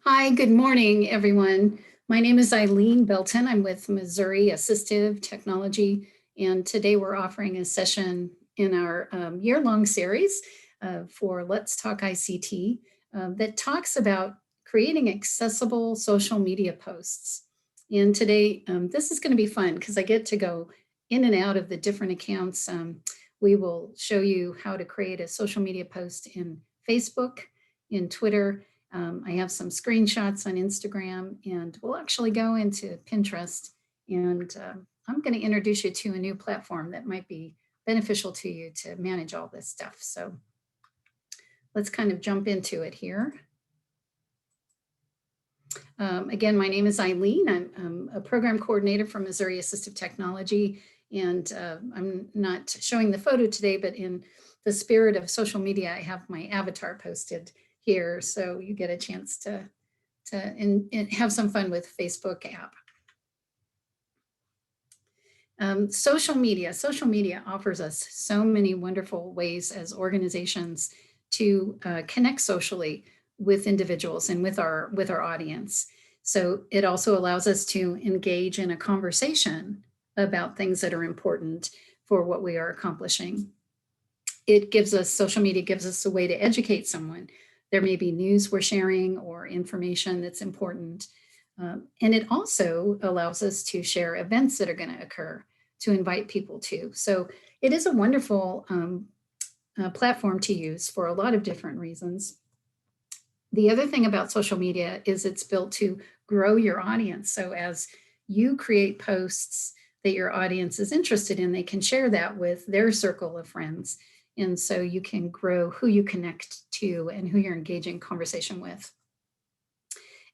Hi, good morning, everyone. My name is Eileen Belton. I'm with Missouri Assistive Technology, and today we're offering a session in our year-long series for Let's Talk ICT that talks about creating accessible social media posts. And today, this is going to be fun because I get to go in and out of the different accounts. We will show you how to create a social media post in Facebook, in Twitter. I have some screenshots on Instagram, and we'll actually go into Pinterest. And I'm going to introduce you to a new platform that might be beneficial to you to manage all this stuff. So let's kind of jump into it here. Again, my name is Eileen. I'm a program coordinator for Missouri Assistive Technology, and I'm not showing the photo today, but in the spirit of social media, I have my avatar posted here, so you get a chance to have some fun with Facebook app. Social media offers us so many wonderful ways as organizations to connect socially with individuals and with our audience. So it also allows us to engage in a conversation about things that are important for what we are accomplishing. Social media gives us a way to educate someone. There may be news we're sharing or information that's important. And it also allows us to share events that are going to occur, to invite people to. So it is a wonderful platform to use for a lot of different reasons. The other thing about social media is it's built to grow your audience. So as you create posts that your audience is interested in, they can share that with their circle of friends. And so you can grow who you connect to and who you're engaging conversation with.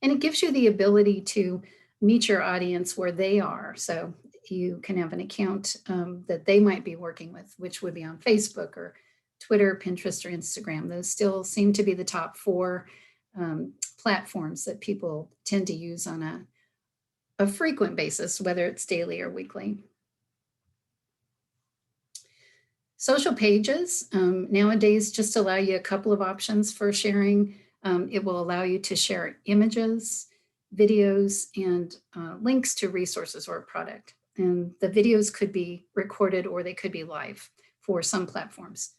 And it gives you the ability to meet your audience where they are. So you can have an account that they might be working with, which would be on Facebook or Twitter, Pinterest, or Instagram. Those still seem to be the top four platforms that people tend to use on a frequent basis, whether it's daily or weekly. Social pages nowadays just allow you a couple of options for sharing. It will allow you to share images, videos, and links to resources or a product. And the videos could be recorded or they could be live for some platforms.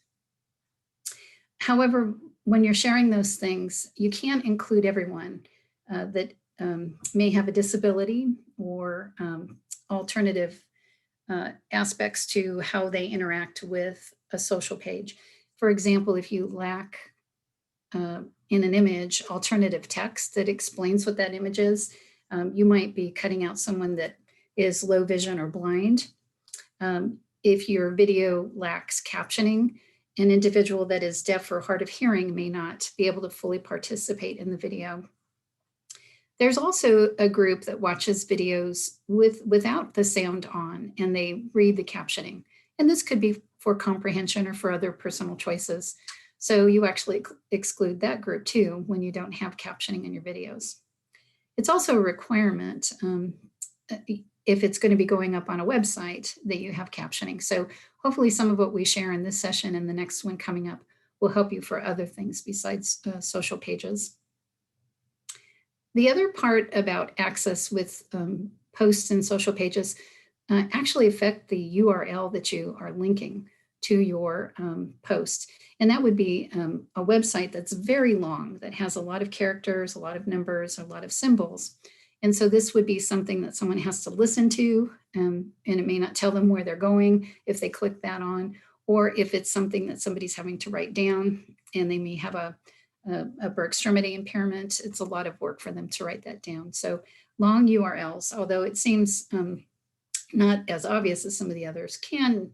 However, when you're sharing those things, you can't include everyone that may have a disability or alternative aspects to how they interact with a social page. For example, if you lack in an image alternative text that explains what that image is, you might be cutting out someone that is low vision or blind. If your video lacks captioning, an individual that is deaf or hard of hearing may not be able to fully participate in the video. There's also a group that watches videos without the sound on, and they read the captioning. And this could be for comprehension or for other personal choices. So you actually exclude that group too when you don't have captioning in your videos. It's also a requirement if it's going to be going up on a website that you have captioning. So hopefully some of what we share in this session and the next one coming up will help you for other things besides social pages. The other part about access with posts and social pages actually affect the URL that you are linking to your post. And that would be a website that's very long, that has a lot of characters, a lot of numbers, a lot of symbols. And so this would be something that someone has to listen to, and it may not tell them where they're going if they click that on, or if it's something that somebody's having to write down and they may have a upper extremity impairment, it's a lot of work for them to write that down. So long URLs, although it seems not as obvious as some of the others, can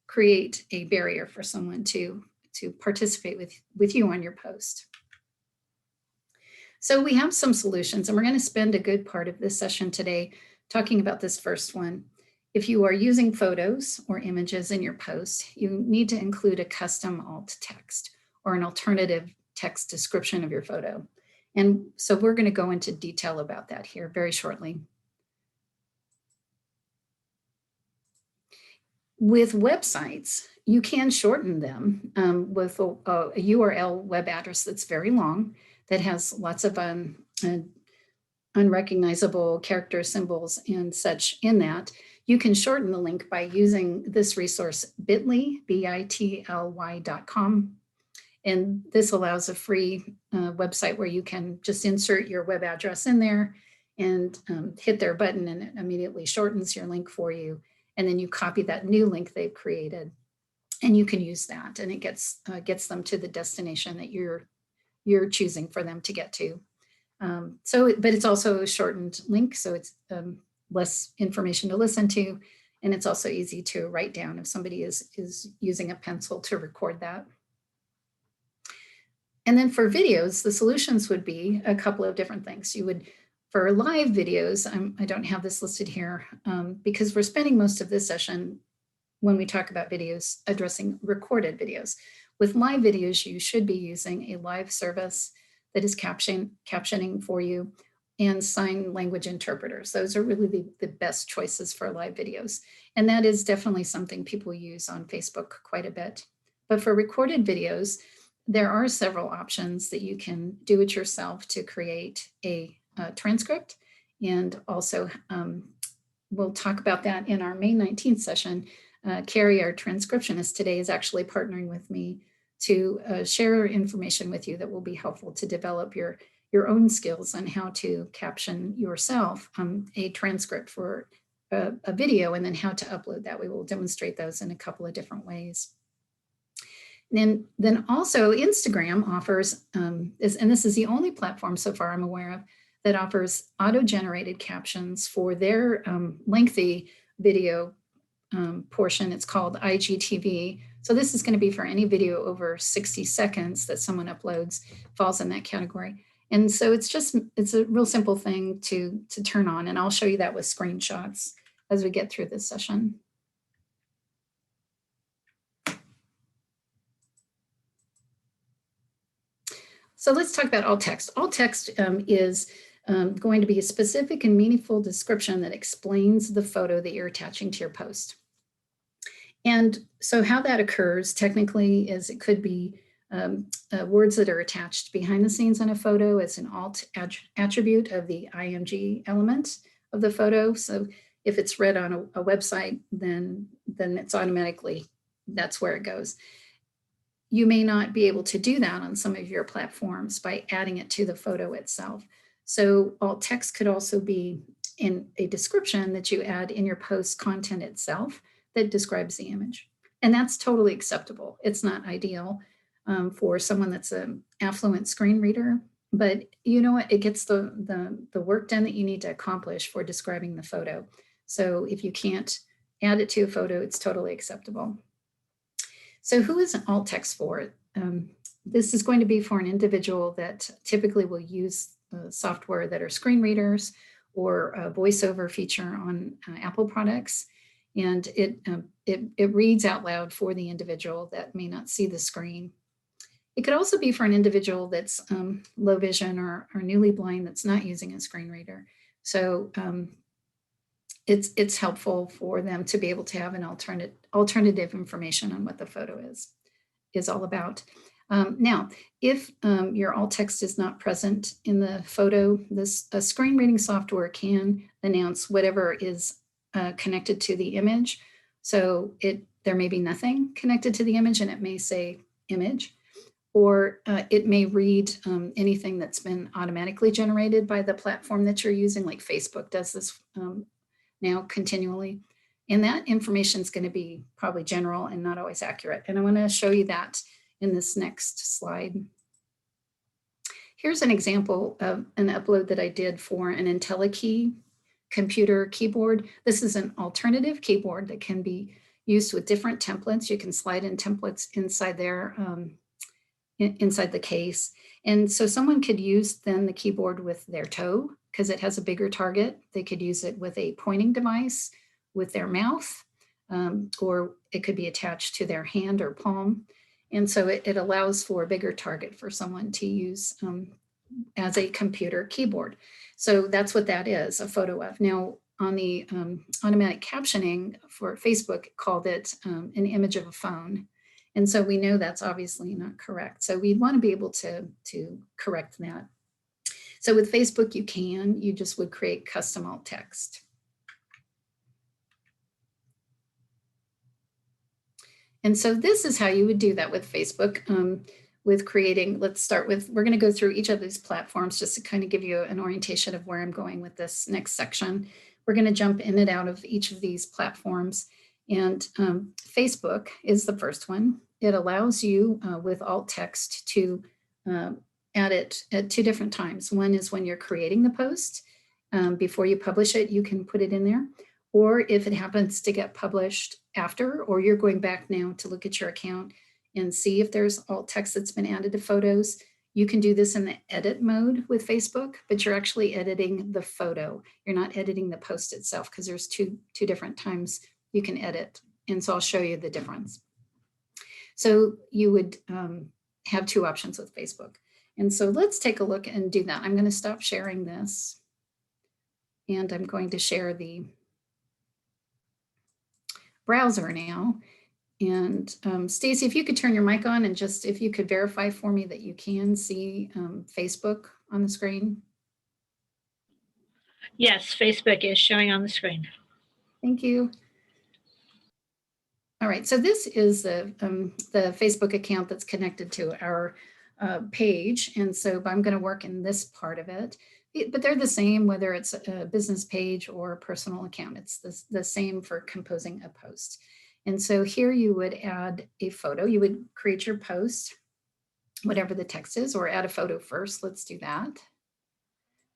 create a barrier for someone to participate with you on your post. So we have some solutions, and we're going to spend a good part of this session today talking about this first one. If you are using photos or images in your post, you need to include a custom alt text or an alternative text description of your photo. And so we're going to go into detail about that here very shortly. With websites, you can shorten them with a URL web address that's very long, that has lots of unrecognizable character symbols and such in that, you can shorten the link by using this resource bit.ly, bit.ly.com. And this allows a free website where you can just insert your web address in there and hit their button, and it immediately shortens your link for you. And then you copy that new link they've created, and you can use that, and it gets them to the destination that you're choosing for them to get to. But it's also a shortened link, so it's less information to listen to, and it's also easy to write down if somebody is using a pencil to record that. And then for videos, the solutions would be a couple of different things. You would, for live videos, I don't have this listed here because we're spending most of this session when we talk about videos addressing recorded videos. With live videos, you should be using a live service that is captioning for you and sign language interpreters. Those are really the best choices for live videos. And that is definitely something people use on Facebook quite a bit. But for recorded videos, there are several options that you can do it yourself to create a transcript. And also, we'll talk about that in our May 19th session. Carrie, our transcriptionist today, is actually partnering with me to share information with you that will be helpful to develop your own skills on how to caption yourself a transcript for a video, and then how to upload that. We will demonstrate those in a couple of different ways. Then also Instagram offers, and this is the only platform so far I'm aware of that offers auto-generated captions for their lengthy video portion. It's called IGTV. So this is going to be for any video over 60 seconds that someone uploads, falls in that category. And so it's a real simple thing to turn on, and I'll show you that with screenshots as we get through this session. So let's talk about alt text. Alt text is going to be a specific and meaningful description that explains the photo that you're attaching to your post. And so how that occurs technically is it could be words that are attached behind the scenes on a photo as an alt attribute of the IMG element of the photo. So if it's read on a website, then it's automatically, that's where it goes. You may not be able to do that on some of your platforms by adding it to the photo itself. So alt text could also be in a description that you add in your post content itself that describes the image. And that's totally acceptable. It's not ideal for someone that's an affluent screen reader, but you know what, it gets the work done that you need to accomplish for describing the photo. So if you can't add it to a photo, it's totally acceptable. So who is an alt text for? This is going to be for an individual that typically will use software that are screen readers or a voiceover feature on Apple products. And it reads out loud for the individual that may not see the screen. It could also be for an individual that's low vision or newly blind that's not using a screen reader. So it's helpful for them to be able to have an alternative information on what the photo is all about. Now, if your alt text is not present in the photo, a screen reading software can announce whatever is connected to the image. So there may be nothing connected to the image, and it may say image, or it may read anything that's been automatically generated by the platform that you're using, like Facebook does this now continually. And that information is going to be probably general and not always accurate. And I want to show you that in this next slide. Here's an example of an upload that I did for an IntelliKey computer keyboard. This is an alternative keyboard that can be used with different templates. You can slide in templates inside there, inside the case. And so someone could use then the keyboard with their toe because it has a bigger target. They could use it with a pointing device with their mouth, or it could be attached to their hand or palm. And so it allows for a bigger target for someone to use as a computer keyboard. So that's what that is, a photo of. Now, on the automatic captioning for Facebook, called it an image of a phone. And so we know that's obviously not correct. So we'd want to be able to correct that. So with Facebook, you just would create custom alt text. And so this is how you would do that with Facebook. With creating, let's start with, we're going to go through each of these platforms just to kind of give you an orientation of where I'm going with this next section. We're going to jump in and out of each of these platforms. And Facebook is the first one. It allows you with alt text to add it at 2 different times. One is when you're creating the post. Before you publish it, you can put it in there. Or if it happens to get published after, or you're going back now to look at your account and see if there's alt text that's been added to photos, you can do this in the edit mode with Facebook, but you're actually editing the photo. You're not editing the post itself because there's two different times you can edit. And so I'll show you the difference. So you would have 2 options with Facebook. And so let's take a look and do that. I'm going to stop sharing this. And I'm going to share the browser now. And Stacy, if you could turn your mic on and just if you could verify for me that you can see Facebook on the screen. Yes, Facebook is showing on the screen. Thank you. All right, so this is the Facebook account that's connected to our page. And so I'm going to work in this part of it. But they're the same, whether it's a business page or a personal account. It's the same for composing a post. And so here you would add a photo. You would create your post, whatever the text is, or add a photo first. Let's do that.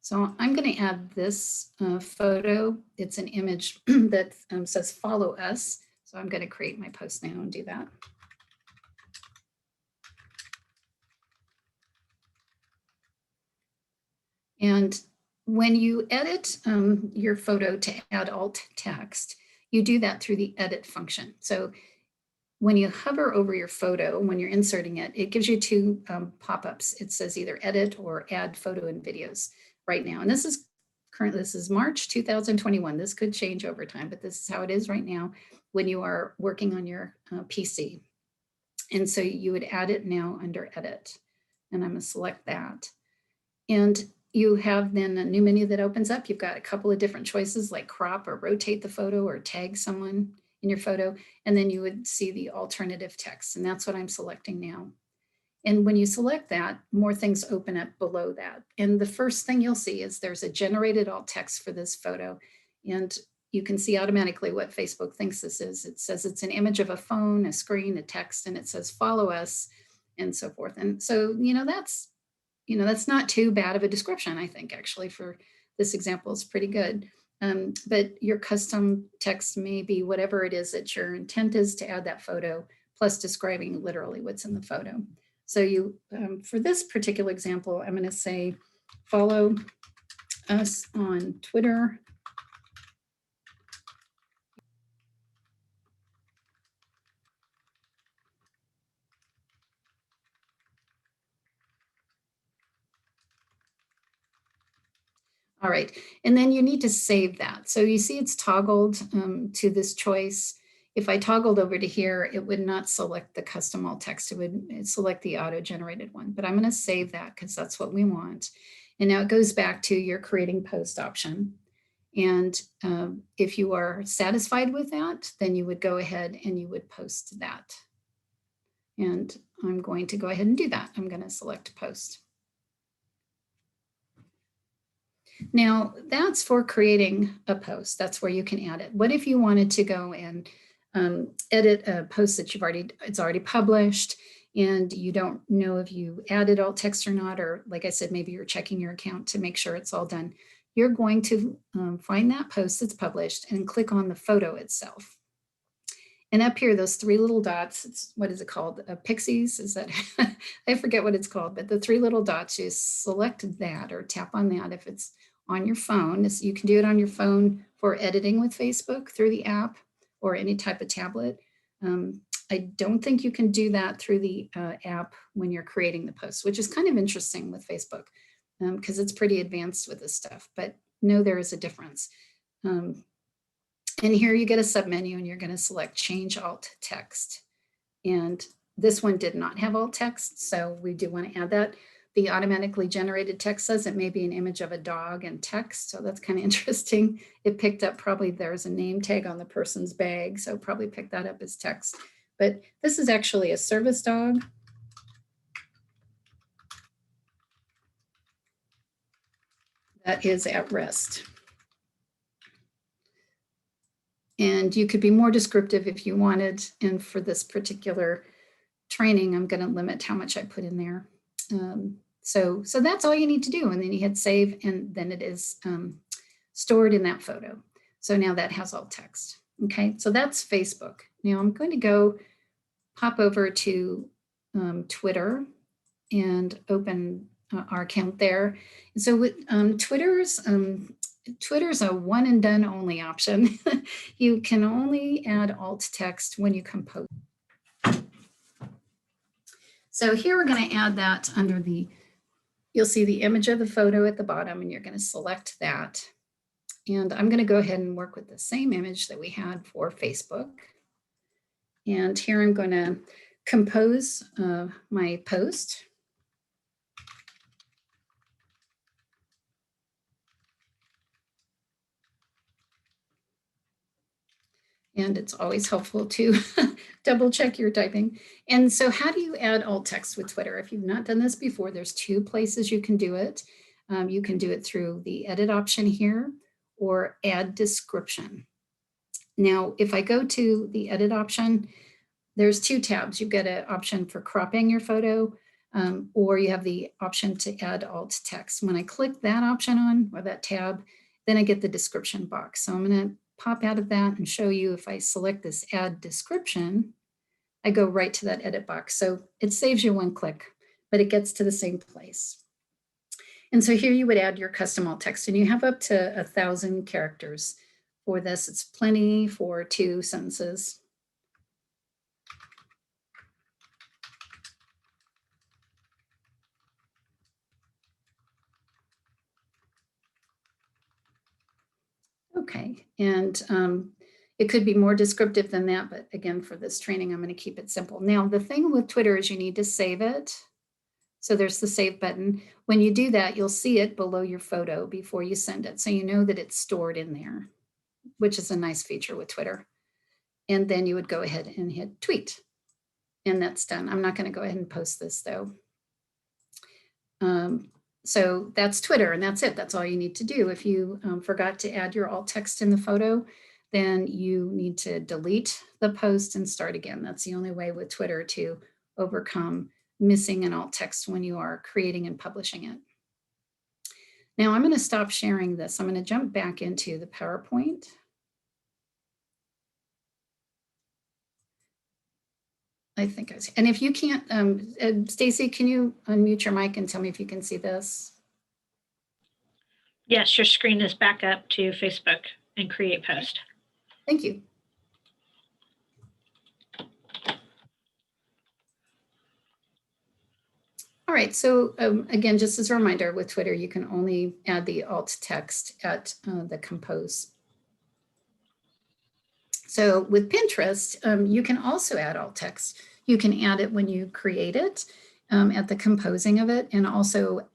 So I'm going to add this photo. It's an image that says follow us. So I'm going to create my post now and do that. And when you edit your photo to add alt text, you do that through the edit function. So when you hover over your photo, when you're inserting it, it gives you 2 pop-ups. It says either edit or add photo and videos right now. And this is March 2021. This could change over time, but this is how it is right now when you are working on your PC. And so you would add it now under edit. And I'm going to select that. And you have then a new menu that opens up. You've got a couple of different choices like crop or rotate the photo or tag someone in your photo. And then you would see the alternative text. And that's what I'm selecting now. And when you select that, more things open up below that. And the first thing you'll see is there's a generated alt text for this photo. And you can see automatically what Facebook thinks this is. It says it's an image of a phone, a screen, a text, and it says follow us and so forth. And so, that's not too bad of a description, I think, actually, for this example is pretty good. But your custom text may be whatever it is that your intent is to add that photo, plus describing literally what's in the photo. So you, for this particular example, I'm going to say, follow us on Twitter. All right, and then you need to save that. So you see it's toggled to this choice. If I toggled over to here, it would not select the custom alt text. It would select the auto-generated one, but I'm going to save that because that's what we want. And now it goes back to your creating post option. And if you are satisfied with that, then you would go ahead and you would post that. And I'm going to go ahead and do that. I'm going to select post. Now that's for creating a post. That's where you can add it. What if you wanted to go and edit a post that it's already published and you don't know if you added alt text or not, or like I said, maybe you're checking your account to make sure it's all done. You're going to find that post that's published and click on the photo itself. And up here, those 3 little dots, what is it called? Pixies, is that, I forget what it's called, but the 3 little dots, you select that or tap on that if it's on your phone. You can do it on your phone for editing with Facebook through the app or any type of tablet. I don't think you can do that through the app when you're creating the post, which is kind of interesting with Facebook because it's pretty advanced with this stuff, but no, there is a difference. And here you get a submenu and you're going to select change alt text. And this one did not have alt text, so we do want to add that. the automatically generated text says it may be an image of a dog and text. So that's kind of interesting. It picked up probably there's a name tag on the person's bag. So probably picked that up as text. But this is actually a service dog. That is at rest. And you could be more descriptive if you wanted. And for this particular training, I'm going to limit how much I put in there. So that's all you need to do. And then you hit save, and then it is stored in that photo. So now that has all text. Okay, so that's Facebook. Now I'm going to go pop over to Twitter and open our account there. And so with Twitter's a one and done only option. You can only add alt text when you compose. So here we're going to add that under the, you'll see the image of the photo at the bottom, and you're going to select that. And I'm going to go ahead and work with the same image that we had for Facebook. And here I'm going to compose my post. And it's always helpful to double check your typing. And so how do you add alt text with Twitter? If you've not done this before, there's two places you can do it. You can do it through the edit option here or add description. Now, if I go to the edit option, there's two tabs. You've got an option for cropping your photo, or you have the option to add alt text. When I click that option on, or that tab, then I get the description box. So I'm going to pop out of that and show you. If I select this add description, I go right to that edit box. So it saves you one click, but it gets to the same place. And so here you would add your custom alt text, and you have up to 1,000 characters for this. It's plenty for 2 sentences. Okay, and it could be more descriptive than that, but again, for this training, I'm going to keep it simple. Now, the thing with Twitter is you need to save it. So there's the save button. When you do that, you'll see it below your photo before you send it. So you know that it's stored in there, which is a nice feature with Twitter. And then you would go ahead and hit tweet. And that's done. I'm not going to go ahead and post this though. So that's Twitter, and that's it. That's all you need to do. If you forgot to add your alt text in the photo, then you need to delete the post and start again. That's the only way with Twitter to overcome missing an alt text when you are creating and publishing it. Now I'm going to stop sharing this. I'm going to jump back into the PowerPoint. I think I see. And if you can't, Stacy, can you unmute your mic and tell me if you can see this? Yes, your screen is back up to Facebook and create post. Thank you. All right, so again, just as a reminder, with Twitter, you can only add the alt text at the compose. So with Pinterest, you can also add alt text. You can add it when you create it, at the composing of it, and also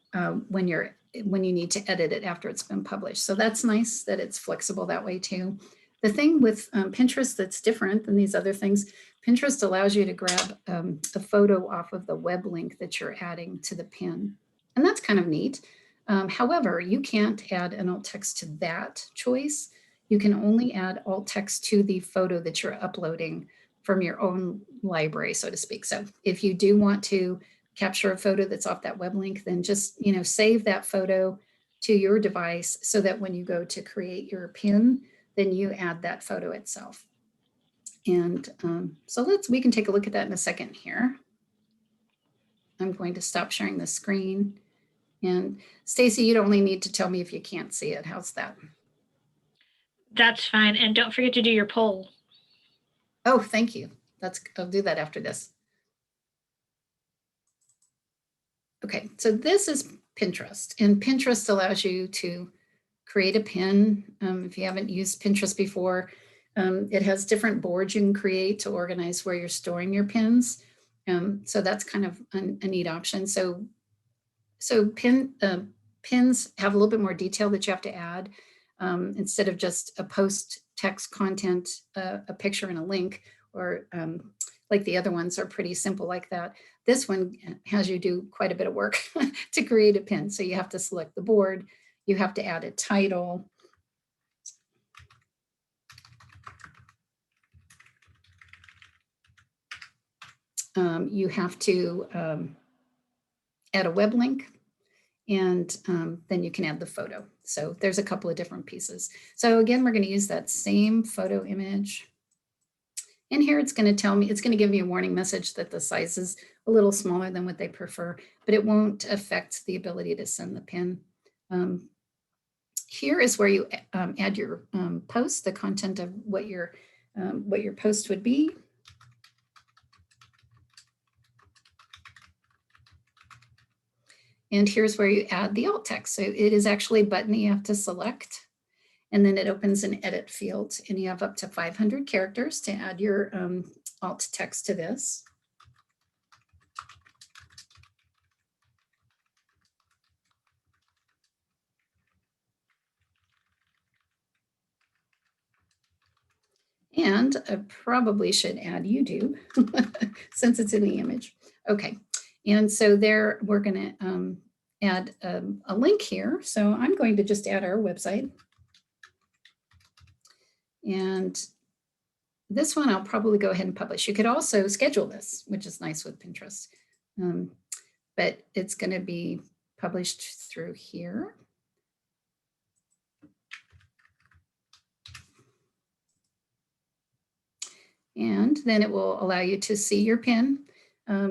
when you need to edit it after it's been published. So that's nice that it's flexible that way too. The thing with Pinterest that's different than these other things, Pinterest allows you to grab a photo off of the web link that you're adding to the pin. And that's kind of neat. However, you can't add an alt text to that choice. You can only add alt text to the photo that you're uploading from your own library, so to speak. So if you do want to capture a photo that's off that web link, then just save that photo to your device so that when you go to create your pin, then you add that photo itself. And so we can take a look at that in a second here. I'm going to stop sharing the screen. And Stacy, you'd only need to tell me if you can't see it. How's that? That's fine. And don't forget to do your poll. Oh, thank you. I'll do that after this. Okay, so this is Pinterest, and Pinterest allows you to create a pin. If you haven't used Pinterest before, it has different boards you can create to organize where you're storing your pins. So that's kind of a neat option. So So pins have a little bit more detail that you have to add. Instead of just a post text content, a picture and a link, or like the other ones are pretty simple like that. This one has you do quite a bit of work to create a pin. So you have to select the board, you have to add a title. You have to add a web link, and then you can add the photo. So there's a couple of different pieces. So again, we're going to use that same photo image. And here it's going to tell me, it's going to give me a warning message that the size is a little smaller than what they prefer, but it won't affect the ability to send the pin. Here is where you add your post, the content of what your post would be. And here's where you add the alt text. So it is actually a button you have to select, and then it opens an edit field, and you have up to 500 characters to add your alt text to this. And I probably should add YouTube since it's in the image. Okay, and so there we're going to add a link here. So I'm going to just add our website. And this one I'll probably go ahead and publish. You could also schedule this, which is nice with Pinterest. But it's going to be published through here. And then it will allow you to see your pin.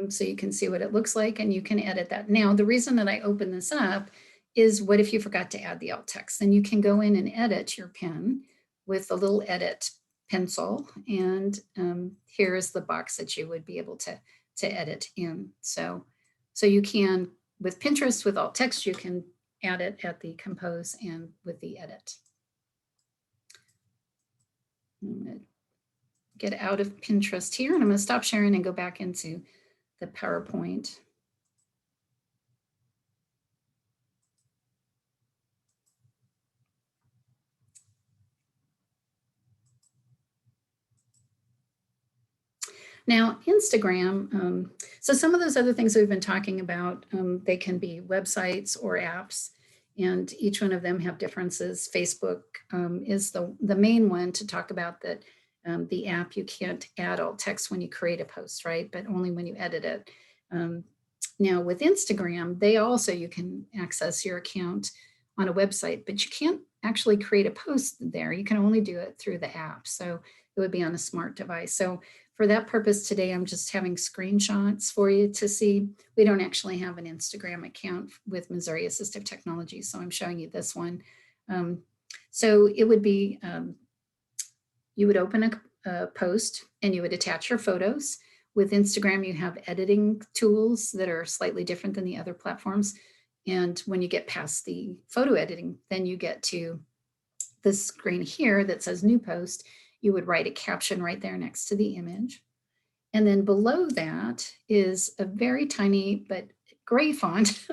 So you can see what it looks like, and you can edit that. Now, the reason that I open this up is, what if you forgot to add the alt text? Then you can go in and edit your pin with a little edit pencil. And here is the box that you would be able to edit in. So you can, with Pinterest, with alt text, you can add it at the compose and with the edit. I'm going to get out of Pinterest here, and I'm going to stop sharing and go back into the PowerPoint. Now, Instagram, so some of those other things we've been talking about, they can be websites or apps, and each one of them have differences. Facebook is the main one to talk about, that the app, you can't add alt text when you create a post, right? But only when you edit it. Now with Instagram, you can access your account on a website, but you can't actually create a post there. You can only do it through the app. So it would be on a smart device. So for that purpose today, I'm just having screenshots for you to see. We don't actually have an Instagram account with Missouri Assistive Technology, so I'm showing you this one. So it would be, you would open a post and you would attach your photos. With Instagram, you have editing tools that are slightly different than the other platforms. And when you get past the photo editing, then you get to this screen here that says new post. You would write a caption right there next to the image. And then below that is a very tiny but gray font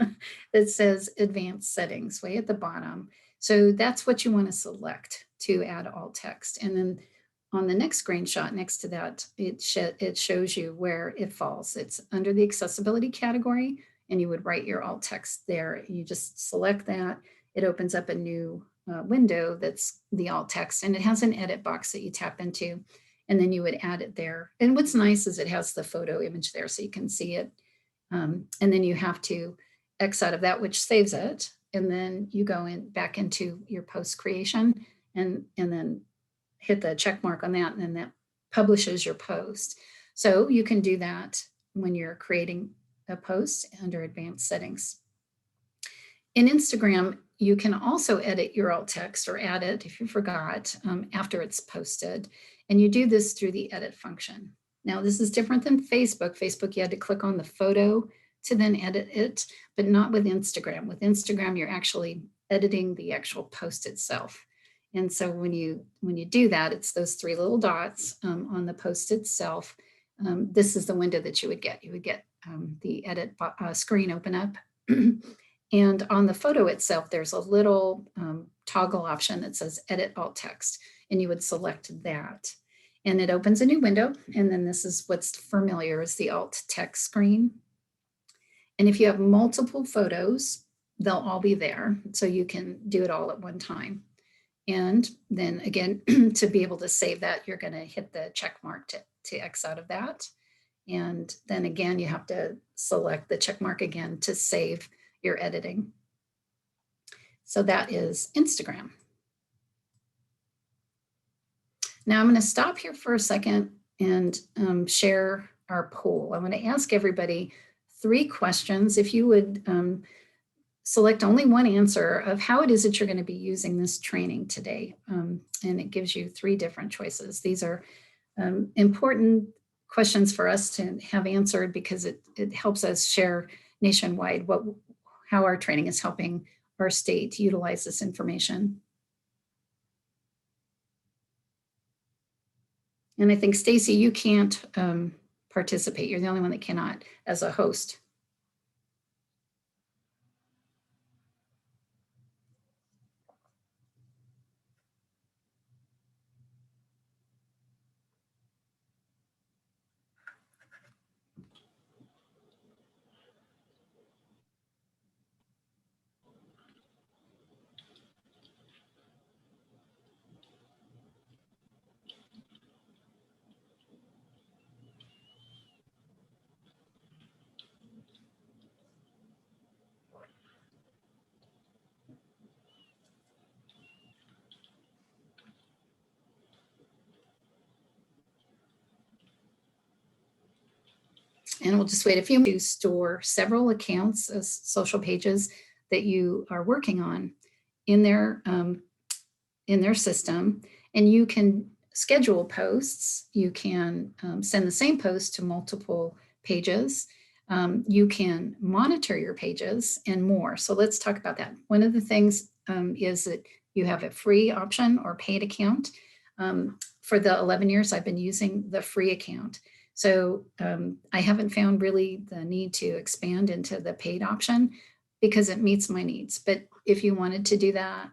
that says advanced settings way at the bottom. So that's what you want to select to add alt text. And then on the next screenshot next to that, it shows you where it falls. It's under the accessibility category, and you would write your alt text there. You just select that. It opens up a new window that's the alt text, and it has an edit box that you tap into, and then you would add it there. And what's nice is it has the photo image there so you can see it. And then you have to X out of that, which saves it. And then you go back into your post creation and then hit the check mark on that, and then that publishes your post. So you can do that when you're creating a post under advanced settings. In Instagram, you can also edit your alt text or add it if you forgot after it's posted. And you do this through the edit function. Now, this is different than Facebook. Facebook, you had to click on the photo to then edit it, but not with Instagram. With Instagram, you're actually editing the actual post itself. And so when you do that, it's those three little dots on the post itself. This is the window that you would get. You would get the edit screen open up, And on the photo itself, there's a little toggle option that says edit alt text, and you would select that. And it opens a new window. And then this is what's familiar as the alt text screen. And if you have multiple photos, they'll all be there. So you can do it all at one time. And then again, to be able to save that, you're going to hit the check mark to X out of that. And then again, you have to select the check mark again to save your editing. So that is Instagram. Now I'm going to stop here for a second and share our poll. I'm going to ask everybody 3 questions. If you would select only one answer of how it is that you're going to be using this training today. And it gives you 3 different choices. These are important questions for us to have answered because it helps us share nationwide how our training is helping our state utilize this information. And I think, Stacy, you can't participate. You're the only one that cannot as a host. And we'll just wait a few minutes to store several accounts as social pages that you are working on in their system. And you can schedule posts. You can send the same post to multiple pages. You can monitor your pages and more. So let's talk about that. One of the things is that you have a free option or paid account. For the 11 years, I've been using the free account. So I haven't found really the need to expand into the paid option because it meets my needs. But if you wanted to do that,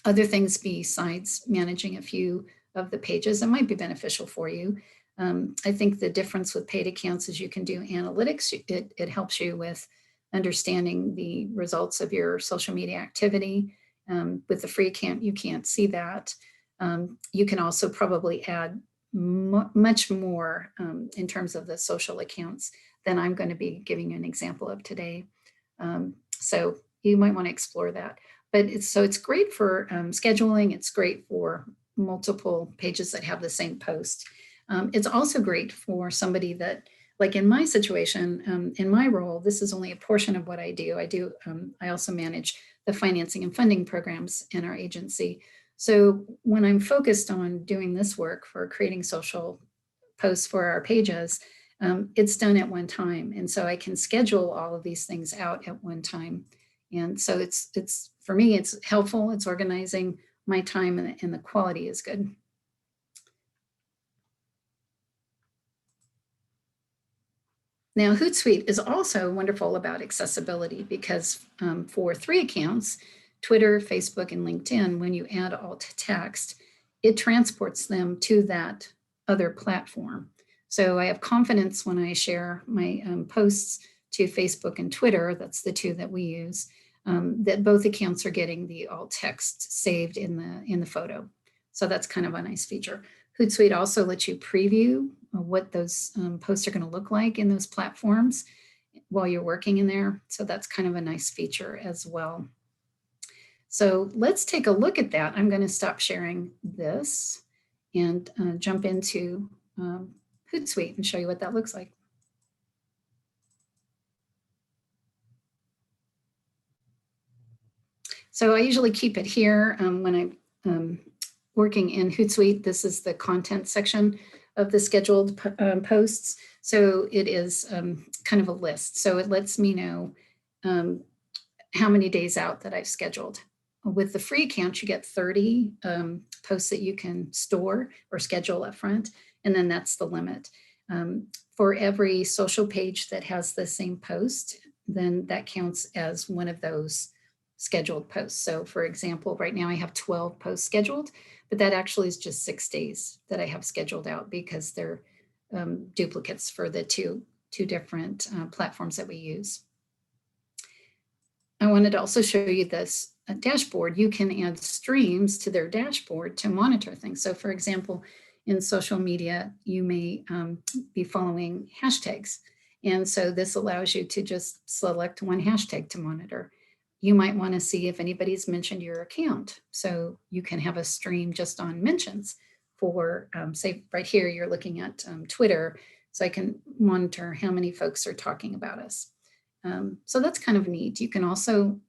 other things besides managing a few of the pages that might be beneficial for you. I think the difference with paid accounts is you can do analytics. It helps you with understanding the results of your social media activity. With the free account, you can't see that. You can also probably add much more in terms of the social accounts than I'm going to be giving you an example of today. So you might want to explore that. But it's great for scheduling. It's great for multiple pages that have the same post. It's also great for somebody that, like in my situation, in my role, this is only a portion of what I do. I also manage the financing and funding programs in our agency. So when I'm focused on doing this work for creating social posts for our pages, it's done at one time. And so I can schedule all of these things out at one time. And so it's for me, it's helpful. It's organizing my time and the quality is good. Now, Hootsuite is also wonderful about accessibility because for 3 accounts, Twitter, Facebook, and LinkedIn, when you add alt text, it transports them to that other platform. So I have confidence when I share my posts to Facebook and Twitter, that's the 2 that we use, that both accounts are getting the alt text saved in the photo. So that's kind of a nice feature. Hootsuite also lets you preview what those posts are going to look like in those platforms while you're working in there. So that's kind of a nice feature as well. So let's take a look at that. I'm going to stop sharing this and jump into Hootsuite and show you what that looks like. So I usually keep it here when I'm working in Hootsuite. This is the content section of the scheduled posts. So it is kind of a list. So it lets me know how many days out that I've scheduled. With the free account, you get 30 posts that you can store or schedule up front, and then that's the limit. For every social page that has the same post, then that counts as one of those scheduled posts. So for example, right now I have 12 posts scheduled, but that actually is just 6 days that I have scheduled out because they're duplicates for the two different platforms that we use. I wanted to also show you this dashboard. You can add streams to their dashboard to monitor things. So for example, in social media, you may be following hashtags. And so this allows you to just select one hashtag to monitor. You might want to see if anybody's mentioned your account. So you can have a stream just on mentions for, say right here, you're looking at Twitter. So I can monitor how many folks are talking about us. So that's kind of neat. You can also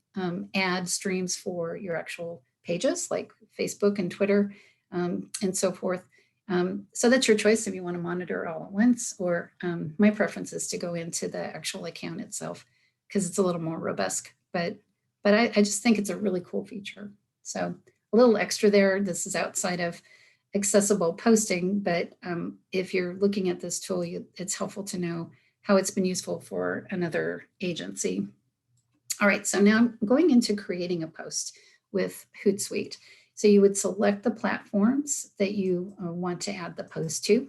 add streams for your actual pages like Facebook and Twitter and so forth. So that's your choice if you want to monitor all at once, or my preference is to go into the actual account itself because it's a little more robust. But I just think it's a really cool feature. So a little extra there. This is outside of accessible posting, but if you're looking at this tool, it's helpful to know how it's been useful for another agency. All right, so now I'm going into creating a post with Hootsuite. So you would select the platforms that you want to add the post to.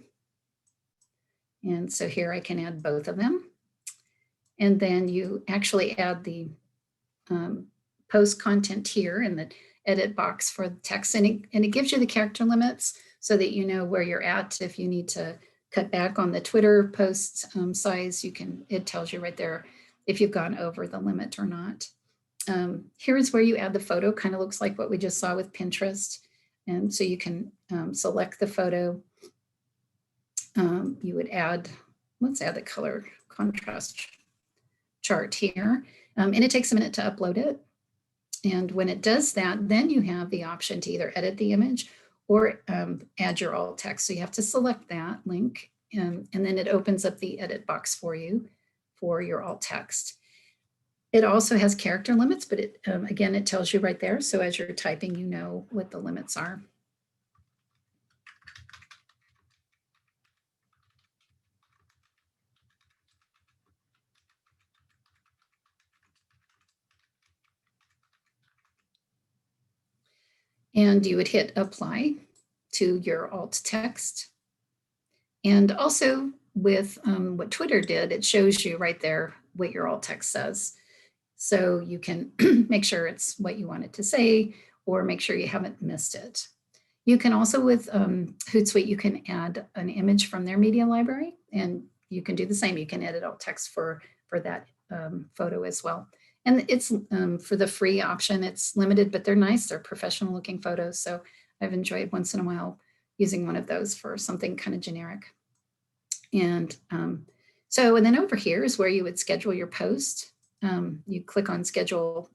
And so here I can add both of them. And then you actually add the post content here in the edit box for the text. And it gives you the character limits so that you know where you're at. If you need to cut back on the Twitter post size, it tells you right there if you've gone over the limit or not. Here is where you add the photo, kind of looks like what we just saw with Pinterest. And so you can select the photo. You would add, let's add the color contrast chart here. And it takes a minute to upload it. And when it does that, then you have the option to either edit the image or add your alt text. So you have to select that link and then it opens up the edit box for you for your alt text. It also has character limits, but again, it tells you right there. So as you're typing, you know what the limits are. And you would hit apply to your alt text. And also with what Twitter did, it shows you right there what your alt text says. So you can make sure it's what you want it to say, or make sure you haven't missed it. You can also, with Hootsuite, you can add an image from their media library, and you can do the same. You can edit alt text for that photo as well. And it's for the free option, it's limited, but they're nice. They're professional looking photos. So I've enjoyed once in a while using one of those for something kind of generic. And and then over here is where you would schedule your post. You click on schedule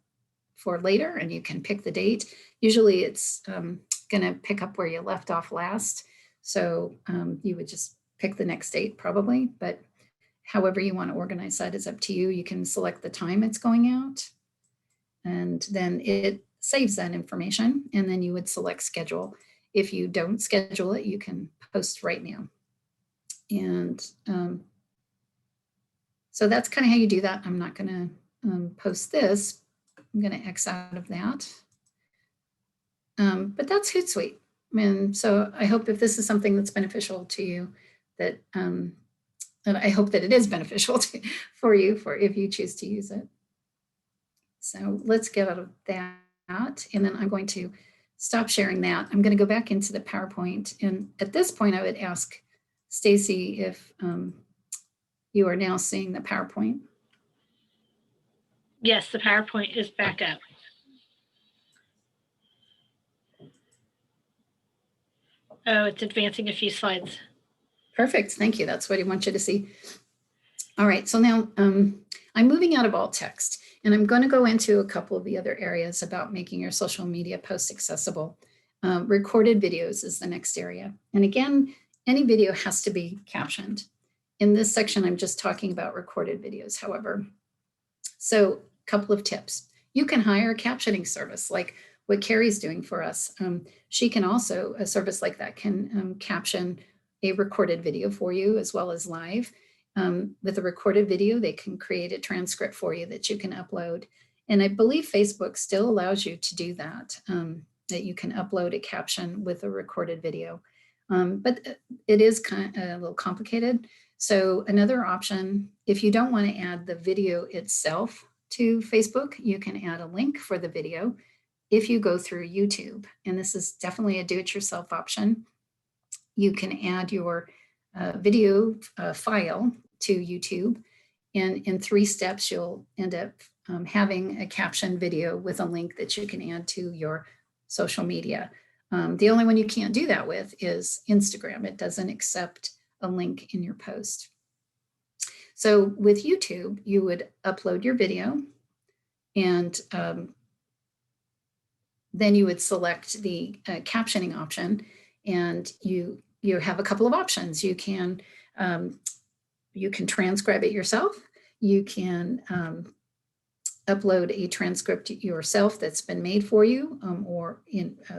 for later and you can pick the date. Usually it's going to pick up where you left off last. So you would just pick the next date probably, but however you want to organize that is up to you. You can select the time it's going out and then it saves that information and then you would select schedule. If you don't schedule it, you can post right now. And so that's kind of how you do that. I'm not going to post this. I'm going to X out of that. But that's Hootsuite. And so I hope if this is something that's beneficial to you, that and I hope that it is beneficial for you if you choose to use it. So let's get out of that. And then I'm going to stop sharing that. I'm going to go back into the PowerPoint. And at this point, I would ask Stacy if you are now seeing the PowerPoint. Yes, the PowerPoint is back up. Oh, it's advancing a few slides. Perfect. Thank you. That's what I want you to see. All right. So now I'm moving out of alt text and I'm going to go into a couple of the other areas about making your social media posts accessible. Recorded videos is the next area. And again, any video has to be captioned. In this section, I'm just talking about recorded videos, however. So a couple of tips. You can hire a captioning service like what Carrie's doing for us. She can also, a service like that can caption a recorded video for you as well as live. With a recorded video, they can create a transcript for you that you can upload. And I believe Facebook still allows you to do that, that you can upload a caption with a recorded video. But it is kind of a little complicated. So another option, if you don't want to add the video itself to Facebook, you can add a link for the video if you go through YouTube. And this is definitely a do-it-yourself option. You can add your video file to YouTube, and in 3 steps, you'll end up having a caption video with a link that you can add to your social media. The only one you can't do that with is Instagram. It doesn't accept a link in your post. So with YouTube, you would upload your video, and then you would select the captioning option, and you have a couple of options. You can transcribe it yourself. You can upload a transcript yourself that's been made for you, or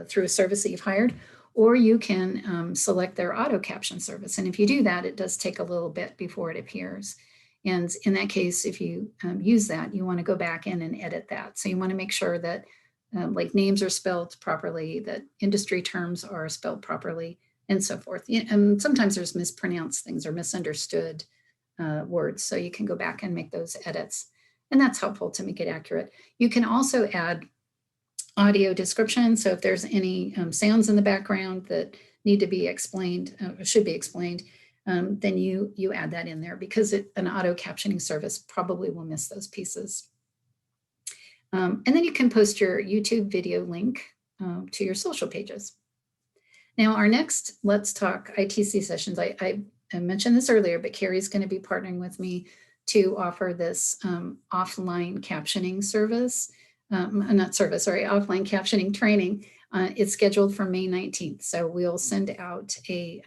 through a service that you've hired, or you can select their auto caption service. And if you do that, it does take a little bit before it appears. And in that case, if you use that, you want to go back in and edit that. So you want to make sure that like names are spelled properly, that industry terms are spelled properly, and so forth. And sometimes there's mispronounced things or misunderstood words. So you can go back and make those edits. And that's helpful to make it accurate. You can also add audio description. So if there's any sounds in the background that need to be explained, should be explained, then you add that in there, because an auto captioning service probably will miss those pieces. And then you can post your YouTube video link to your social pages. Now, our next Let's Talk ITC sessions, I mentioned this earlier, but Carrie's going to be partnering with me to offer this offline captioning service, offline captioning training. It's scheduled for May 19th. So we'll send out a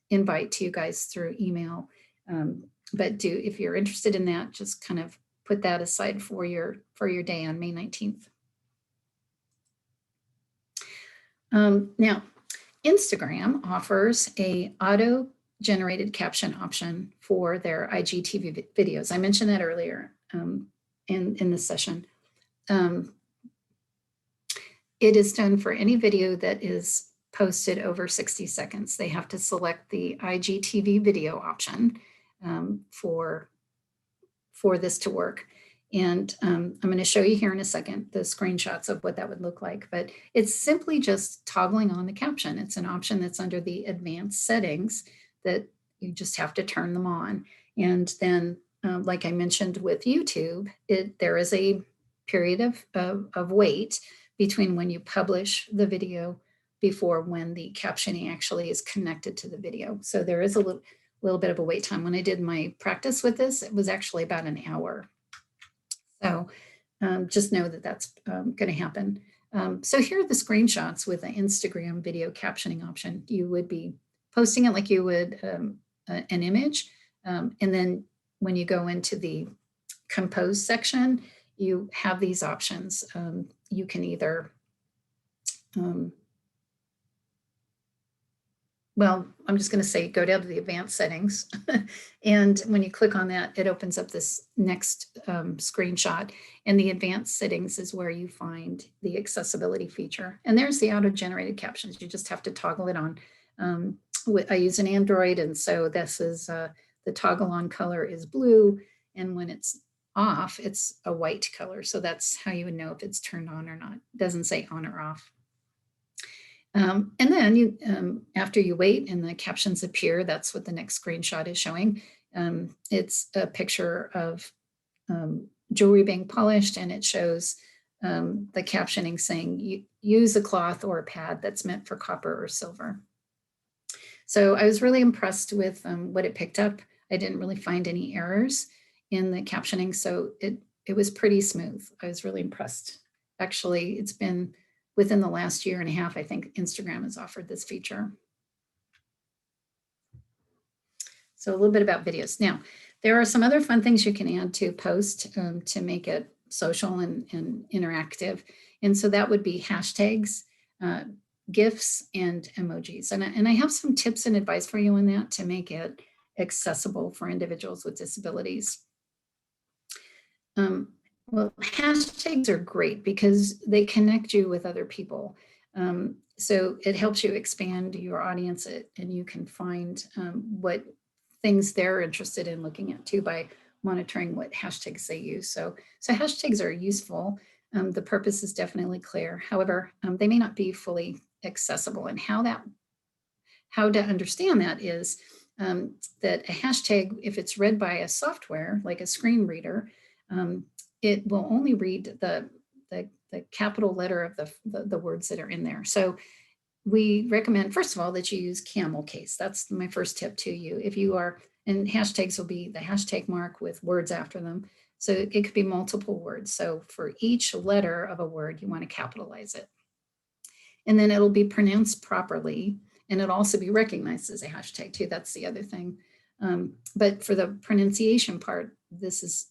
invite to you guys through email. But if you're interested in that, just kind of put that aside for your day on May 19th. Now, Instagram offers a auto-generated caption option for their IGTV videos. I mentioned that earlier in this session. It is done for any video that is posted over 60 seconds. They have to select the IGTV video option for this to work. And I'm going to show you here in a second the screenshots of what that would look like. But it's simply just toggling on the caption. It's an option that's under the advanced settings that you just have to turn them on. And then, like I mentioned with YouTube, there is a period of wait between when you publish the video before when the captioning actually is connected to the video. So there is a little bit of a wait time. When I did my practice with this, it was actually about an hour. So just know that that's going to happen. So here are the screenshots with the Instagram video captioning option. You would be posting it like you would an image. And then when you go into the compose section, you have these options. You can either, well, I'm just going to say go down to the advanced settings. And when you click on that, it opens up this next screenshot. And the advanced settings is where you find the accessibility feature. And there's the auto-generated captions. You just have to toggle it on. I use an Android, and so this is the toggle on color is blue. And when it's off, it's a white color. So that's how you would know if it's turned on or not. It doesn't say on or off. And then you, after you wait and the captions appear, that's what the next screenshot is showing. It's a picture of jewelry being polished, and it shows the captioning saying, use a cloth or a pad that's meant for copper or silver. So I was really impressed with what it picked up. I didn't really find any errors in the captioning, so it was pretty smooth. I was really impressed. Actually, it's been within the last year and a half, I think Instagram has offered this feature. So a little bit about videos. Now, there are some other fun things you can add to post to make it social and interactive. And so that would be hashtags, GIFs, and emojis. And I have some tips and advice for you on that to make it accessible for individuals with disabilities. Well, hashtags are great because they connect you with other people. So it helps you expand your audience and you can find what things they're interested in looking at too by monitoring what hashtags they use. So hashtags are useful. The purpose is definitely clear. However, they may not be fully accessible, and how to understand that is that a hashtag, if it's read by a software like a screen reader, it will only read the capital letter of the words that are in there. So we recommend, first of all, that you use camel case. That's my first tip to you. If you are, and hashtags will be the hashtag mark with words after them. So it could be multiple words. So for each letter of a word, you want to capitalize it. And then it'll be pronounced properly, and it'll also be recognized as a hashtag too. That's the other thing. But for the pronunciation part, this is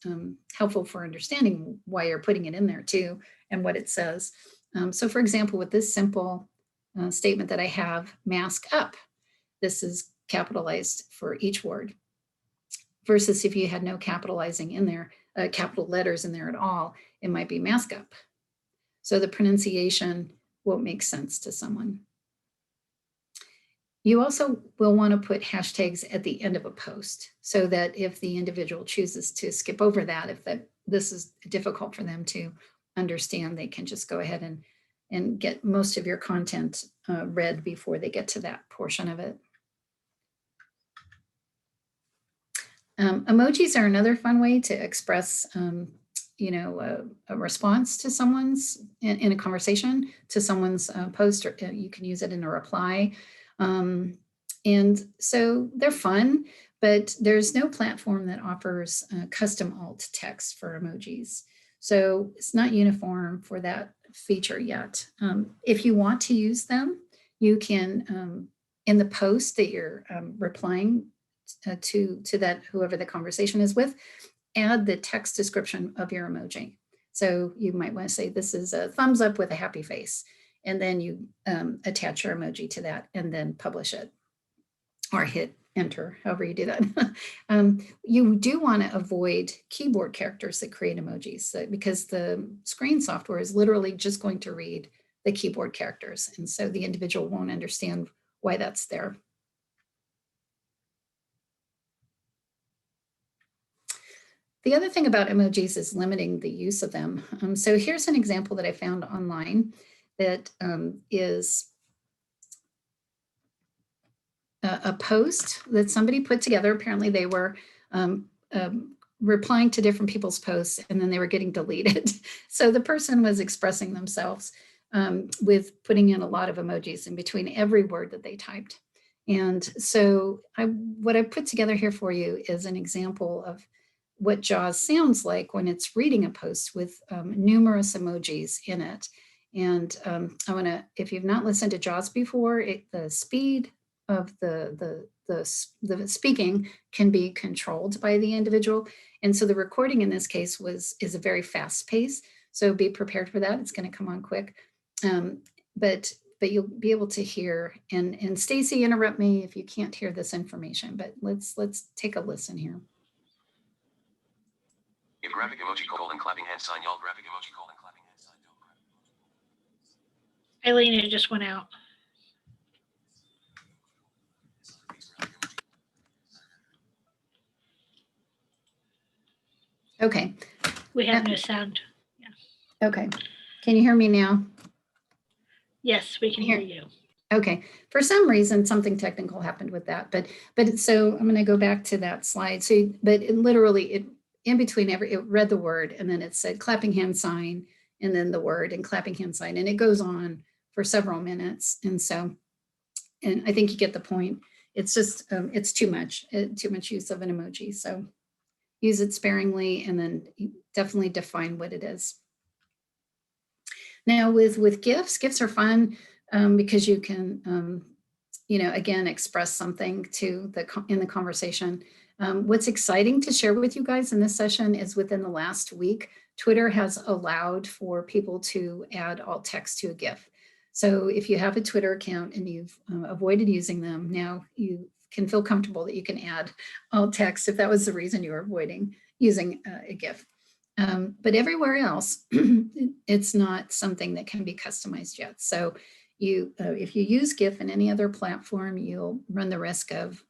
helpful for understanding why you're putting it in there too and what it says. So for example, with this simple statement that I have, mask up, this is capitalized for each word, versus if you had no capitalizing in there, capital letters in there at all, it might be mask up. So the pronunciation won't make sense to someone. You also will want to put hashtags at the end of a post so that if the individual chooses to skip over that, if this is difficult for them to understand, they can just go ahead and get most of your content read before they get to that portion of it. Emojis are another fun way to express a response to someone's, in a conversation, to someone's post, or you can use it in a reply. And so they're fun, but there's no platform that offers custom alt text for emojis. So it's not uniform for that feature yet. If you want to use them, you can, in the post that you're replying to that, whoever the conversation is with, add the text description of your emoji. So you might want to say, this is a thumbs up with a happy face. And then you attach your emoji to that and then publish it or hit enter, however you do that. You do want to avoid keyboard characters that create emojis because the screen software is literally just going to read the keyboard characters. And so the individual won't understand why that's there. The other thing about emojis is limiting the use of them. So here's an example that I found online that is a post that somebody put together. Apparently they were replying to different people's posts and then they were getting deleted. So the person was expressing themselves with putting in a lot of emojis in between every word that they typed. And so what I put together here for you is an example of what JAWS sounds like when it's reading a post with numerous emojis in it. And I want to, if you've not listened to JAWS before, the speed of the speaking can be controlled by the individual. And so the recording in this case is a very fast pace. So be prepared for that. It's going to come on quick. But you'll be able to hear, and Stacy, interrupt me if you can't hear this information, but let's take a listen here. If graphic emoji colon clapping hand sign y'all graphic emoji colon clapping hand sign don't graphic. Eileen, it just went out. Okay. We have no sound. Yeah. Okay. Can you hear me now? Yes, we can hear you. Okay. For some reason, something technical happened with that, but so I'm going to go back to that slide. So, but it literally, in between it read the word and then it said clapping hand sign and then the word and clapping hand sign, and it goes on for several minutes. And so, and I think you get the point. It's just, it's too much use of an emoji. So use it sparingly and then definitely define what it is. Now with GIFs are fun because you can, again, express something in the conversation. What's exciting to share with you guys in this session is within the last week, Twitter has allowed for people to add alt text to a GIF. So if you have a Twitter account and you've avoided using them, now you can feel comfortable that you can add alt text if that was the reason you were avoiding using a GIF. But everywhere else, it's not something that can be customized yet. So if you use GIF in any other platform, you'll run the risk of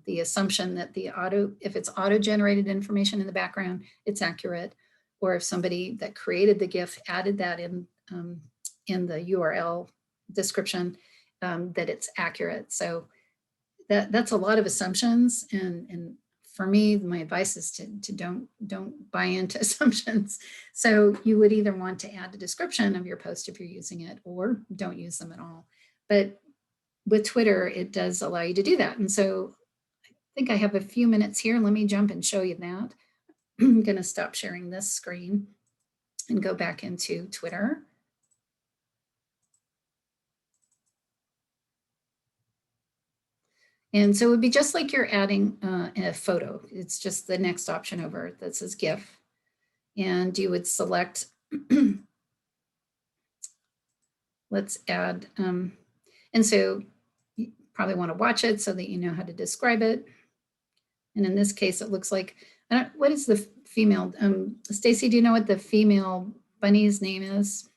the assumption that if it's auto-generated information in the background, it's accurate. Or if somebody that created the GIF added that in the URL description, that it's accurate. So that's a lot of assumptions, and for me, my advice is to don't buy into assumptions. So you would either want to add a description of your post if you're using it, or don't use them at all. But with Twitter, it does allow you to do that. And so I think I have a few minutes here. Let me jump and show you that. I'm going to stop sharing this screen and go back into Twitter. And so it would be just like you're adding a photo. It's just the next option over that says GIF. And you would select, let's add, and so you probably want to watch it so that you know how to describe it. And in this case, it looks like, what is the female, Stacy, do you know what the female bunny's name is?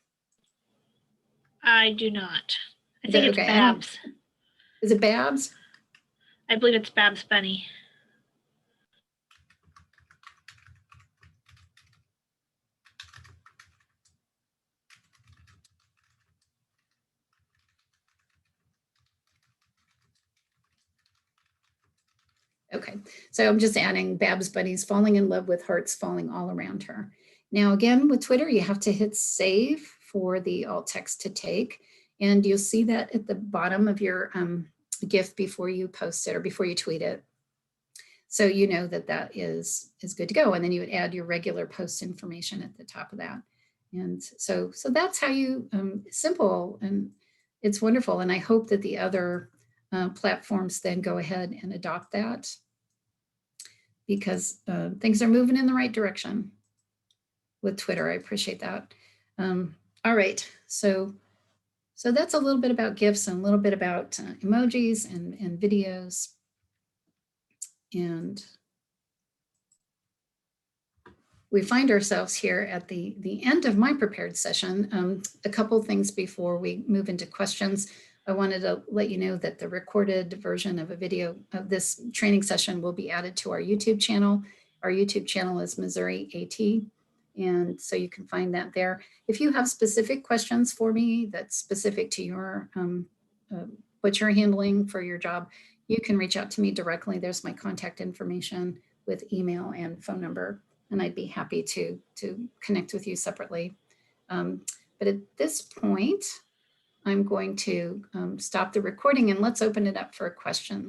I do not. I think it's okay, Babs. Is it Babs? I believe it's Babs Bunny. Okay, so I'm just adding Babs Bunny's falling in love with hearts falling all around her. Now again, with Twitter, you have to hit save for the alt text to take. And you'll see that at the bottom of your GIF before you post it or before you tweet it. So you know that that is good to go. And then you would add your regular post information at the top of that. And so that's how you, simple, and it's wonderful. And I hope that the other platforms then go ahead and adopt that, because things are moving in the right direction with Twitter. I appreciate that. All right, so that's a little bit about GIFs and a little bit about emojis and videos. And we find ourselves here at the end of my prepared session. A couple things before we move into questions. I wanted to let you know that the recorded version of a video of this training session will be added to our YouTube channel. Our YouTube channel is Missouri AT, and so you can find that there. If you have specific questions for me that's specific to your what you're handling for your job, you can reach out to me directly. There's my contact information with email and phone number, and I'd be happy to connect with you separately. But at this point, I'm going to stop the recording and let's open it up for questions.